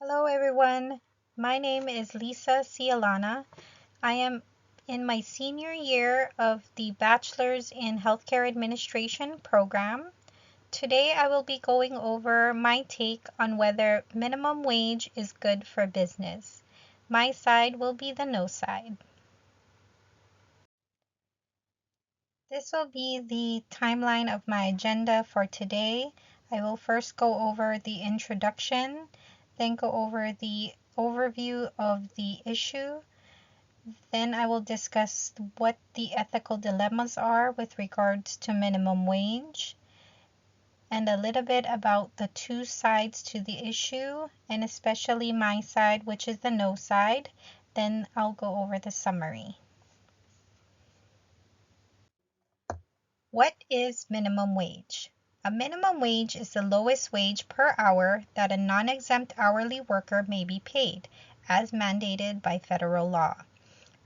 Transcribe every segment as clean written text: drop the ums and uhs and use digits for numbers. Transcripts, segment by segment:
Hello, everyone. My name is Lisa Cialana. I am in my senior year of the Bachelor's in Healthcare Administration program. Today, I will be going over my take on whether minimum wage is good for business. My side will be the no side. This will be the timeline of my agenda for today. I will first go over the introduction, then go over the overview of the issue. Then I will discuss what the ethical dilemmas are with regards to minimum wage and a little bit about the two sides to the issue, and especially my side, which is the no side. Then I'll go over the summary. What is minimum wage? A minimum wage is the lowest wage per hour that a non-exempt hourly worker may be paid, as mandated by federal law.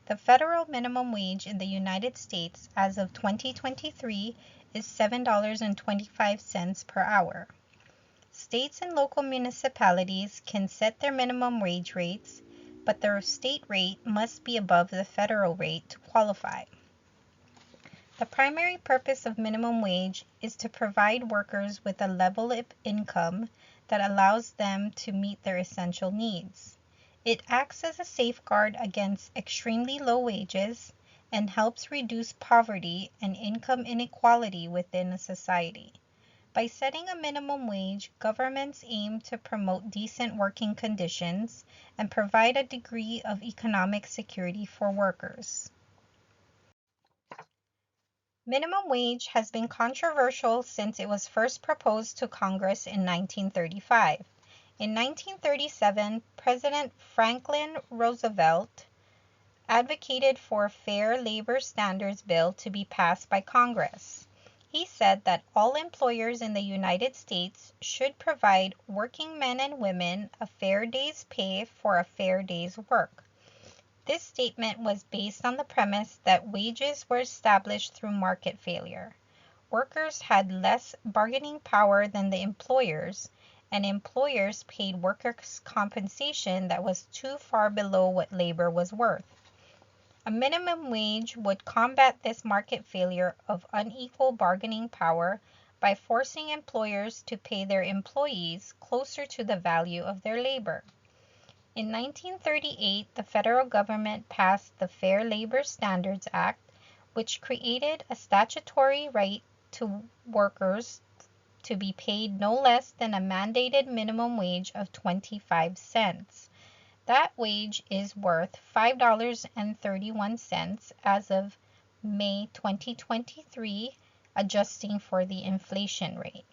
The federal minimum wage in the United States as of 2023 is $7.25 per hour. States and local municipalities can set their minimum wage rates, but their state rate must be above the federal rate to qualify. The primary purpose of minimum wage is to provide workers with a level of income that allows them to meet their essential needs. It acts as a safeguard against extremely low wages and helps reduce poverty and income inequality within a society. By setting a minimum wage, governments aim to promote decent working conditions and provide a degree of economic security for workers. Minimum wage has been controversial since it was first proposed to Congress in 1935. In 1937, President Franklin Roosevelt advocated for a Fair Labor Standards Bill to be passed by Congress. He said that all employers in the United States should provide working men and women a fair day's pay for a fair day's work. This statement was based on the premise that wages were established through market failure. Workers had less bargaining power than the employers, and employers paid workers' compensation that was too far below what labor was worth. A minimum wage would combat this market failure of unequal bargaining power by forcing employers to pay their employees closer to the value of their labor. In 1938, the federal government passed the Fair Labor Standards Act, which created a statutory right to workers to be paid no less than a mandated minimum wage of 25 cents. That wage is worth $5.31 as of May 2023, adjusting for the inflation rate.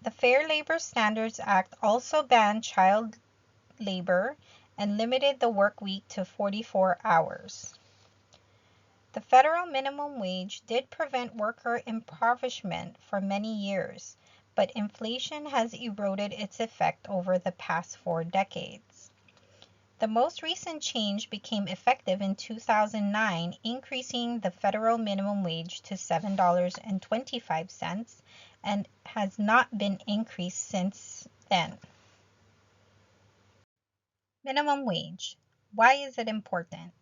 The Fair Labor Standards Act also banned child labor and limited the work week to 44 hours. The federal minimum wage did prevent worker impoverishment for many years, but inflation has eroded its effect over the past 4 decades. The most recent change became effective in 2009, increasing the federal minimum wage to $7.25 and has not been increased since then. Minimum wage. Why is it important?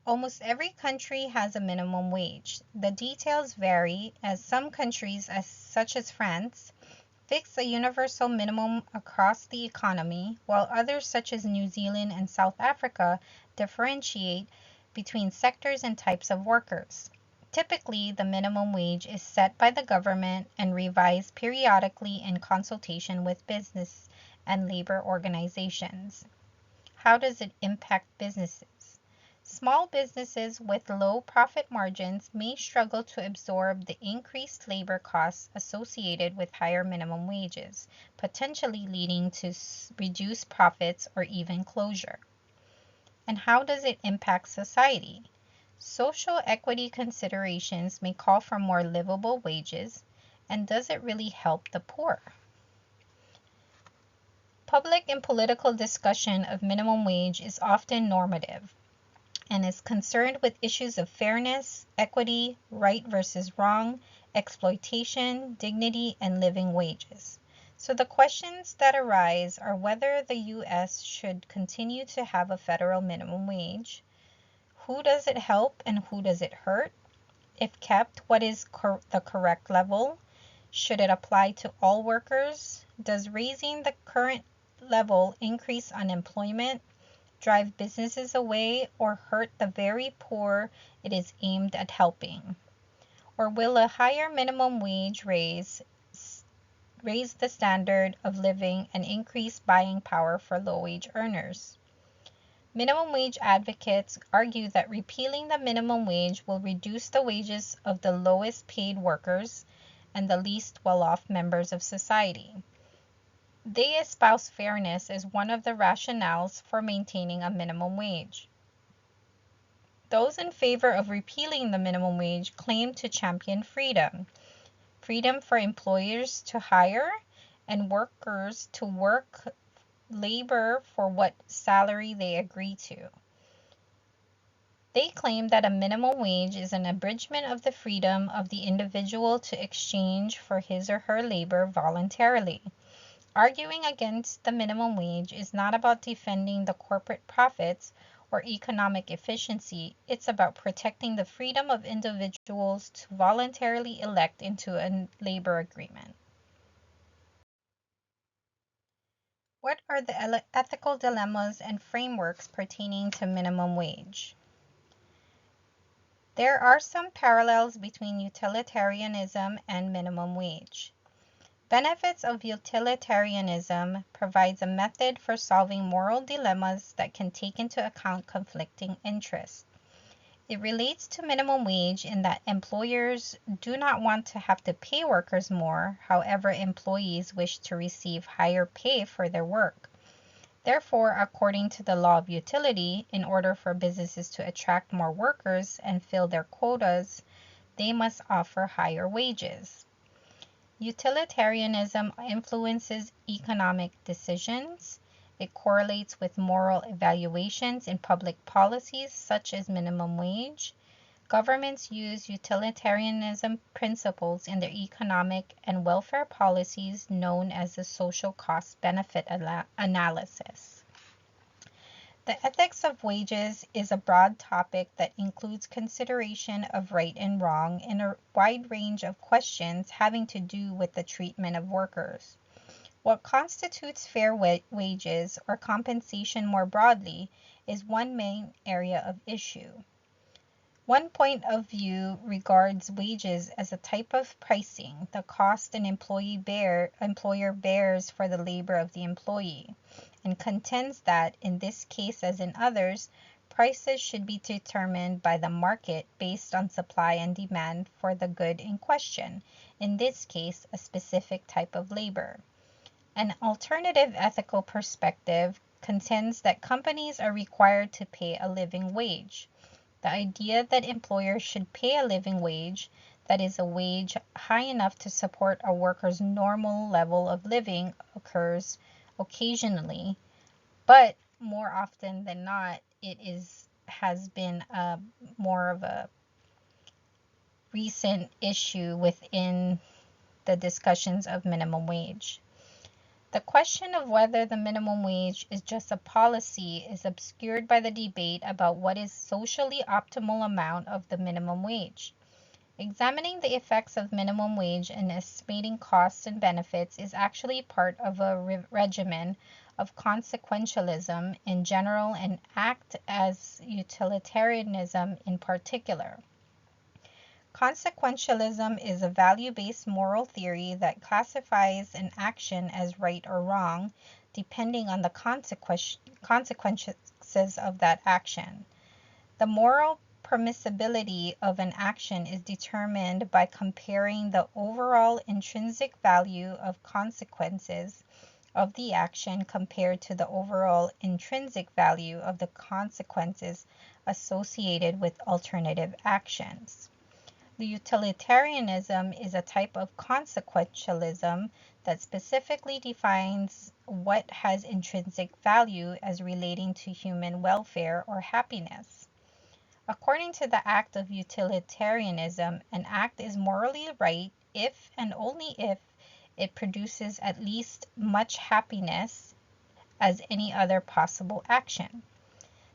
Almost every country has a minimum wage. The details vary as some countries, such as France, fix a universal minimum across the economy, while others, such as New Zealand and South Africa, differentiate between sectors and types of workers. Typically, the minimum wage is set by the government and revised periodically in consultation with business and labor organizations. How does it impact businesses? Small businesses with low profit margins may struggle to absorb the increased labor costs associated with higher minimum wages, potentially leading to reduced profits or even closure. And how does it impact society? Social equity considerations may call for more livable wages, and does it really help the poor? Public and political discussion of minimum wage is often normative and is concerned with issues of fairness, equity, right versus wrong, exploitation, dignity, and living wages. So the questions that arise are whether the U.S. should continue to have a federal minimum wage, who does it help and who does it hurt, if kept, what is the correct level, should it apply to all workers, does raising the current level increase unemployment, drive businesses away, or hurt the very poor it is aimed at helping? Or will a higher minimum wage raise the standard of living and increase buying power for low-wage earners? Minimum wage advocates argue that repealing the minimum wage will reduce the wages of the lowest paid workers and the least well-off members of society. They espouse fairness as one of the rationales for maintaining a minimum wage. Those in favor of repealing the minimum wage claim to champion freedom. Freedom for employers to hire and workers to work labor for what salary they agree to. They claim that a minimum wage is an abridgment of the freedom of the individual to exchange for his or her labor voluntarily. Arguing against the minimum wage is not about defending the corporate profits or economic efficiency. It's about protecting the freedom of individuals to voluntarily elect into a labor agreement. What are the ethical dilemmas and frameworks pertaining to minimum wage? There are some parallels between utilitarianism and minimum wage. Benefits of utilitarianism provides a method for solving moral dilemmas that can take into account conflicting interests. It relates to minimum wage in that employers do not want to have to pay workers more, however, employees wish to receive higher pay for their work. Therefore, according to the law of utility, in order for businesses to attract more workers and fill their quotas, they must offer higher wages. Utilitarianism influences economic decisions. It correlates with moral evaluations in public policies such as minimum wage. Governments use utilitarianism principles in their economic and welfare policies known as the social cost-benefit analysis. The ethics of wages is a broad topic that includes consideration of right and wrong in a wide range of questions having to do with the treatment of workers. What constitutes fair wages or compensation more broadly is one main area of issue. One point of view regards wages as a type of pricing, the cost an employer bears for the labor of the employee, and contends that, in this case as in others, prices should be determined by the market based on supply and demand for the good in question, in this case a specific type of labor. An alternative ethical perspective contends that companies are required to pay a living wage. The idea that employers should pay a living wage, that is, a wage high enough to support a worker's normal level of living, occurs occasionally, but more often than not, has been more of a recent issue within the discussions of minimum wage. The question of whether the minimum wage is just a policy is obscured by the debate about what is socially optimal amount of the minimum wage. Examining the effects of minimum wage and estimating costs and benefits is actually part of a regimen of consequentialism in general and act as utilitarianism in particular. Consequentialism is a value-based moral theory that classifies an action as right or wrong depending on the consequences of that action. The moral permissibility of an action is determined by comparing the overall intrinsic value of consequences of the action compared to the overall intrinsic value of the consequences associated with alternative actions. The utilitarianism is a type of consequentialism that specifically defines what has intrinsic value as relating to human welfare or happiness. According to the act of utilitarianism, an act is morally right if and only if it produces at least much happiness as any other possible action.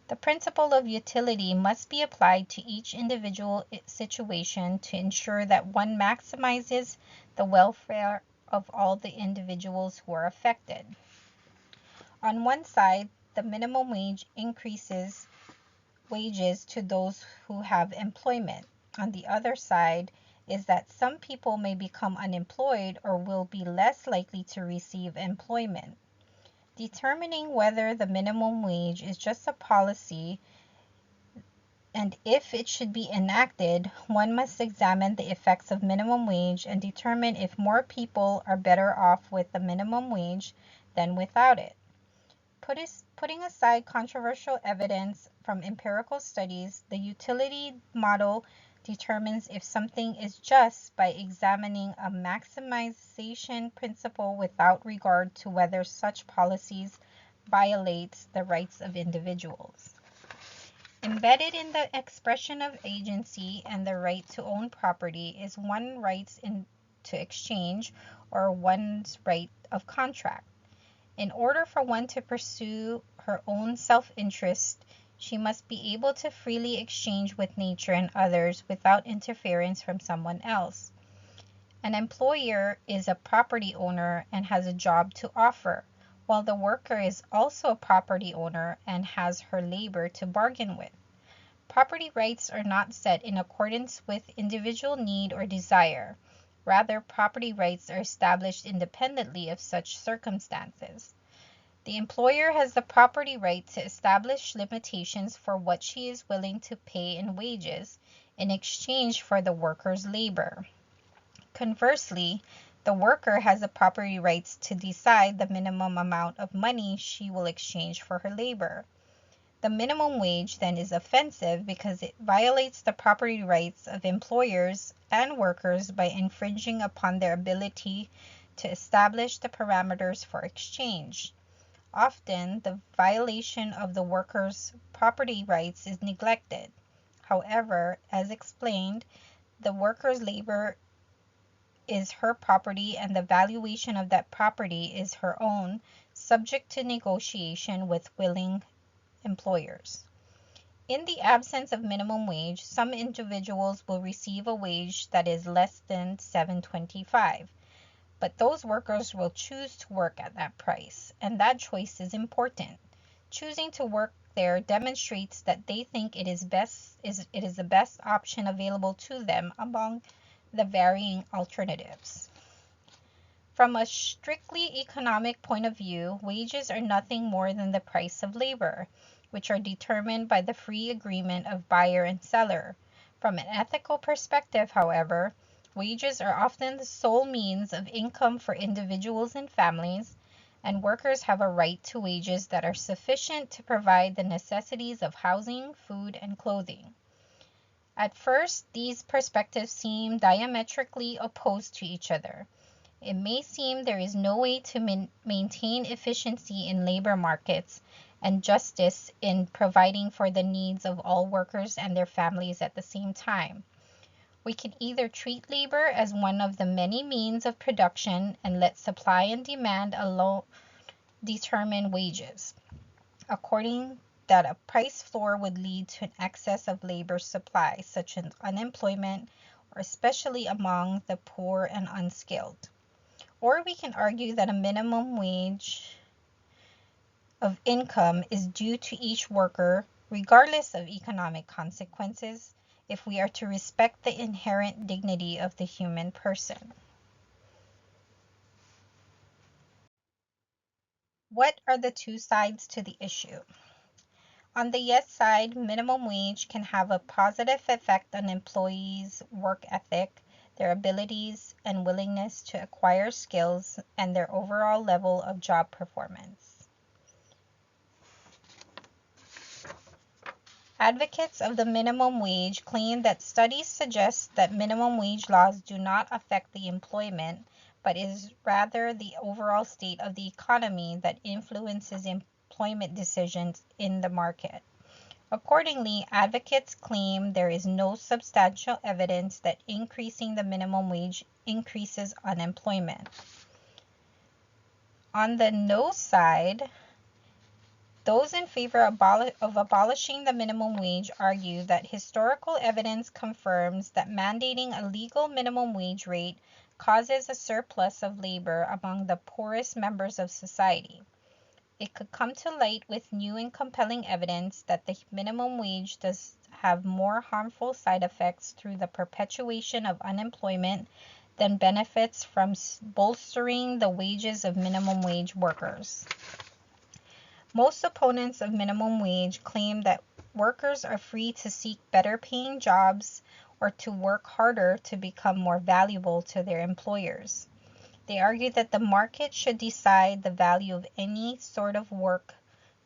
The principle of utility must be applied to each individual situation to ensure that one maximizes the welfare of all the individuals who are affected. On one side, the minimum wage increases wages to those who have employment. On the other side is that some people may become unemployed or will be less likely to receive employment. Determining whether the minimum wage is just a policy and if it should be enacted, one must examine the effects of minimum wage and determine if more people are better off with the minimum wage than without it. Putting aside controversial evidence from empirical studies, the utility model determines if something is just by examining a maximization principle without regard to whether such policies violates the rights of individuals. Embedded in the expression of agency and the right to own property is one's rights to exchange or one's right of contract. In order for one to pursue her own self-interest, she must be able to freely exchange with nature and others without interference from someone else. An employer is a property owner and has a job to offer, while the worker is also a property owner and has her labor to bargain with. Property rights are not set in accordance with individual need or desire. Rather, property rights are established independently of such circumstances. The employer has the property right to establish limitations for what she is willing to pay in wages in exchange for the worker's labor. Conversely, the worker has the property rights to decide the minimum amount of money she will exchange for her labor. The minimum wage then is offensive because it violates the property rights of employers and workers by infringing upon their ability to establish the parameters for exchange. Often, the violation of the worker's property rights is neglected. However, as explained, the worker's labor is her property and the valuation of that property is her own, subject to negotiation with willing employers. In the absence of minimum wage, some individuals will receive a wage that is less than $7.25, but those workers will choose to work at that price, and that choice is important. Choosing to work there demonstrates that they think it is the best option available to them among the varying alternatives. From a strictly economic point of view, wages are nothing more than the price of labor, which are determined by the free agreement of buyer and seller. From an ethical perspective, however, wages are often the sole means of income for individuals and families, and workers have a right to wages that are sufficient to provide the necessities of housing, food, and clothing. At first, these perspectives seem diametrically opposed to each other. It may seem there is no way to maintain efficiency in labor markets and justice in providing for the needs of all workers and their families at the same time. We can either treat labor as one of the many means of production and let supply and demand alone determine wages, according that a price floor would lead to an excess of labor supply, such as unemployment, or especially among the poor and unskilled. Or we can argue that a minimum wage of income is due to each worker, regardless of economic consequences, if we are to respect the inherent dignity of the human person. What are the two sides to the issue? On the yes side, minimum wage can have a positive effect on employees' work ethic, their abilities and willingness to acquire skills, and their overall level of job performance. Advocates of the minimum wage claim that studies suggest that minimum wage laws do not affect the employment, but is rather the overall state of the economy that influences employment decisions in the market. Accordingly, advocates claim there is no substantial evidence that increasing the minimum wage increases unemployment. On the no side, those in favor of abolishing the minimum wage argue that historical evidence confirms that mandating a legal minimum wage rate causes a surplus of labor among the poorest members of society. It could come to light with new and compelling evidence that the minimum wage does have more harmful side effects through the perpetuation of unemployment than benefits from bolstering the wages of minimum wage workers. Most opponents of minimum wage claim that workers are free to seek better paying jobs or to work harder to become more valuable to their employers. They argue that the market should decide the value of any sort of work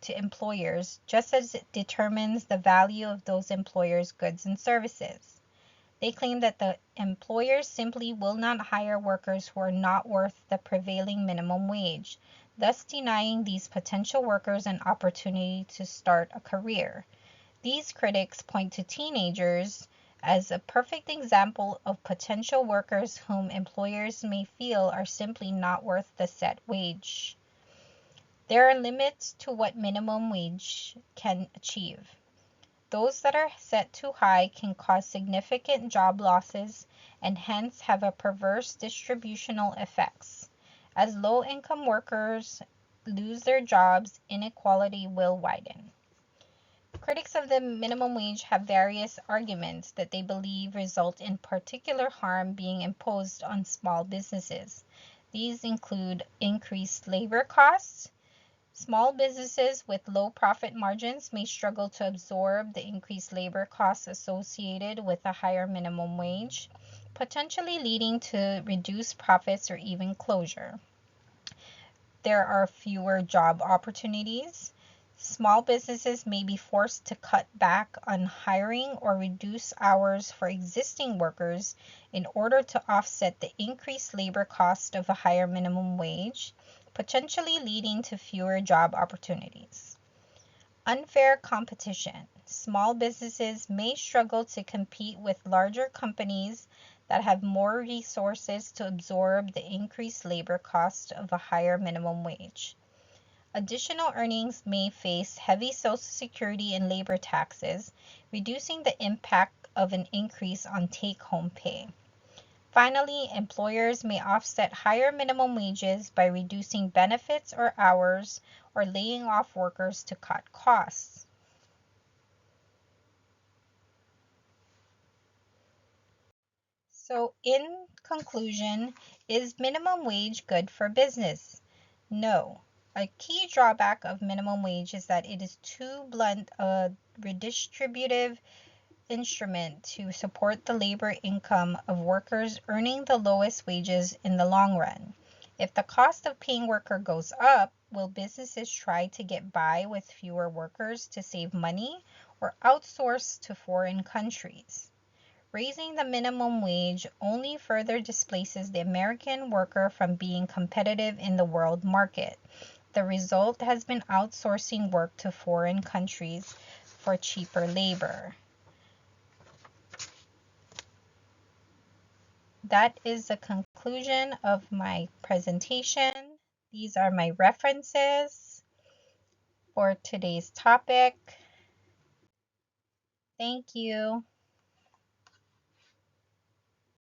to employers, just as it determines the value of those employers' goods and services. They claim that the employers simply will not hire workers who are not worth the prevailing minimum wage, thus denying these potential workers an opportunity to start a career. These critics point to teenagers as a perfect example of potential workers whom employers may feel are simply not worth the set wage. There are limits to what minimum wage can achieve. Those that are set too high can cause significant job losses and hence have a perverse distributional effects. As low-income workers lose their jobs, inequality will widen. Critics of the minimum wage have various arguments that they believe result in particular harm being imposed on small businesses. These include increased labor costs. Small businesses with low profit margins may struggle to absorb the increased labor costs associated with a higher minimum wage, potentially leading to reduced profits or even closure. There are fewer job opportunities. Small businesses may be forced to cut back on hiring or reduce hours for existing workers in order to offset the increased labor cost of a higher minimum wage, potentially leading to fewer job opportunities. Unfair competition. Small businesses may struggle to compete with larger companies that have more resources to absorb the increased labor cost of a higher minimum wage. Additional earnings may face heavy Social Security and labor taxes, reducing the impact of an increase on take-home pay. Finally, employers may offset higher minimum wages by reducing benefits or hours or laying off workers to cut costs. So, in conclusion, is minimum wage good for business? No. A key drawback of minimum wage is that it is too blunt a redistributive instrument to support the labor income of workers earning the lowest wages in the long run. If the cost of paying worker goes up, will businesses try to get by with fewer workers to save money or outsource to foreign countries? Raising the minimum wage only further displaces the American worker from being competitive in the world market. The result has been outsourcing work to foreign countries for cheaper labor. That is the conclusion of my presentation. These are my references for today's topic. Thank you.